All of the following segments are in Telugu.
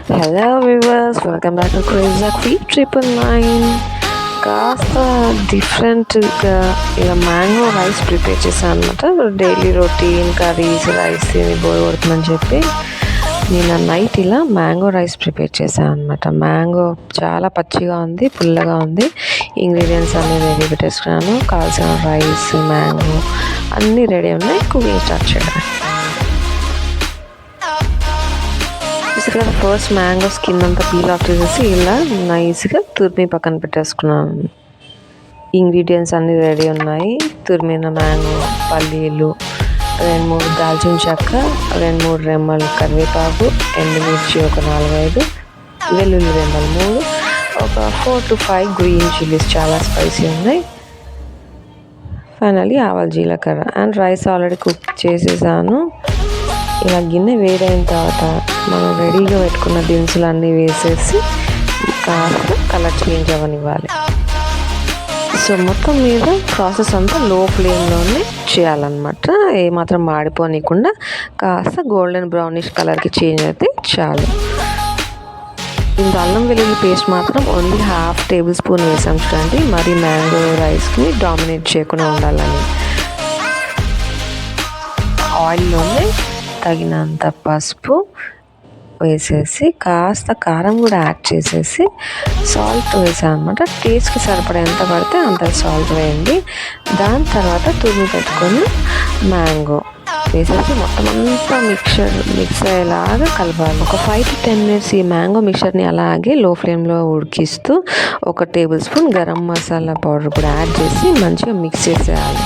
Hello viewers, welcome back to crazy క్వీట్ 999. కాస్త డిఫరెంట్గా ఇలా మ్యాంగో రైస్ ప్రిపేర్ చేశాను అనమాట. డైలీ రొటీన్ కర్రీస్ రైస్ తిని బోర్ కొడుతుందని చెప్పి నేను నైట్ ఇలా మ్యాంగో రైస్ ప్రిపేర్ చేశాను అనమాట. మ్యాంగో చాలా పచ్చిగా ఉంది, పుల్లగా ఉంది. ఇంగ్రీడియంట్స్ అన్నీ రెడీ పెట్టేసుకున్నాను. కావాల్సిన రైస్, మ్యాంగో అన్నీ రెడీ ఉన్నాయి. కుకింగ్ స్టార్ట్ చేయడం. చూసారు కదా, ఫస్ట్ మ్యాంగో స్కిన్ అంతా పీల్ ఆఫ్ చేసేసి ఇలా నైస్గా తురిమి పక్కన పెట్టేసుకున్నాను. ఇంగ్రీడియంట్స్ అన్నీ రెడీ ఉన్నాయి. తురిమిన మ్యాంగో, పల్లీలు, 2-3 దాల్చిన చెక్క, 2-3 రెమ్మలు కరివేపాకు, ఎండుమిర్చి ఒక 4-5, వెల్లుల్లి రెమ్మలు 3, ఒక 4 to 5 గ్రీన్ చిల్లీస్, చాలా స్పైసీ ఉన్నాయి. ఫైనల్లీ ఆవాలు, జీలకర్ర అండ్ రైస్ ఆల్రెడీ కుక్ చేసేసాను. ఇలా గిన్నె వేడైన తర్వాత మనం రెడీగా పెట్టుకున్న దినుసులు అన్నీ వేసేసి కాస్త కలర్ చేంజ్ అవ్వనివ్వాలి. సో మొత్తం మీద ప్రాసెస్ అంతా లో ఫ్లేమ్లోనే చేయాలన్నమాట. ఏమాత్రం మాడిపోనీయకుండా కాస్త గోల్డెన్ బ్రౌనిష్ కలర్కి చేంజ్ అయితే చాలు. ఇంత అల్లం వెల్లుల్లి పేస్ట్ మాత్రం ఓన్లీ 1/2 టేబుల్ స్పూన్ వేసాం చూడండి, మరి మ్యాంగో రైస్ని డామినేట్ చేయకుండా ఉండాలని. ఆయిల్లోనే తగినంత పసుపు వేసేసి కాస్త కారం కూడా యాడ్ చేసేసి సాల్ట్ వేసాను అనమాట. టేస్ట్కి సరిపడా ఎంత పడితే అంత సాల్ట్ వేయండి. దాని తర్వాత తురిమి పెట్టుకొని మ్యాంగో వేసేసి మొత్తం అంతా మిక్స్ అయ్యేలాగా కలపాలి. ఒక 5 to 10 minutes ఈ మ్యాంగో మిక్చర్ని అలాగే లో ఫ్లేమ్లో ఉడికిస్తూ 1 table spoon garam masala powder కూడా యాడ్ చేసి మంచిగా మిక్స్ చేసేయాలి.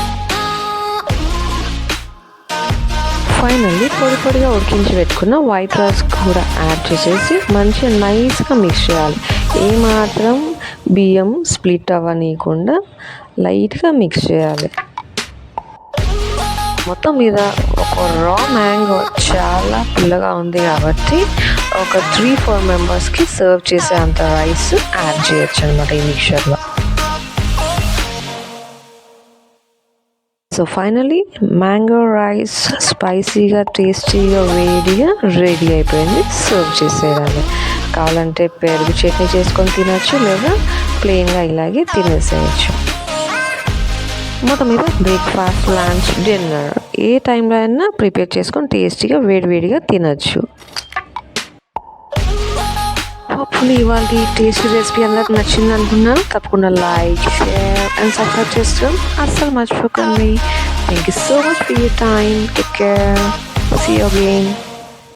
ఫైనల్లీ పొడిగా ఉడికించి పెట్టుకున్న వైట్ రైస్ కూడా యాడ్ చేసేసి మంచిగా నైస్గా మిక్స్ చేయాలి. ఏమాత్రం బియ్యం స్ప్లిట్ అవ్వనీయకుండా లైట్గా మిక్స్ చేయాలి. మొత్తం మీద ఒక రా మ్యాంగో చాలా పుల్లగా ఉంది కాబట్టి ఒక 3-4 మెంబర్స్కి సర్వ్ చేసే అంత రైస్ యాడ్ చేయొచ్చు అనమాట ఈ మిక్చర్లో. సో ఫైనలీ మ్యాంగో రైస్ స్పైసీగా, టేస్టీగా, వేడిగా రెడీ అయిపోయింది. సర్వ్ చేసేయాలి. కావాలంటే పెరుగు చట్నీ చేసుకొని తినచ్చు, లేదా ప్లెయిన్గా ఇలాగే తినేసేయచ్చు. మొత్తం మీద బ్రేక్ఫాస్ట్, లంచ్, డిన్నర్ ఏ టైంలో అయినా ప్రిపేర్ చేసుకొని టేస్టీగా వేడివేడిగా తినచ్చు. హోప్ఫుల్లీ ఇవాళ టేస్టీ రెసిపీ అందరికి నచ్చింది అనుకున్నాను. తప్పకుండా లైక్, షేర్ అండ్ సబ్స్క్రైబ్ చేసుకోవడం అస్సలు మర్చిపోకండి. Thank you so much for your time. Take care. See you again.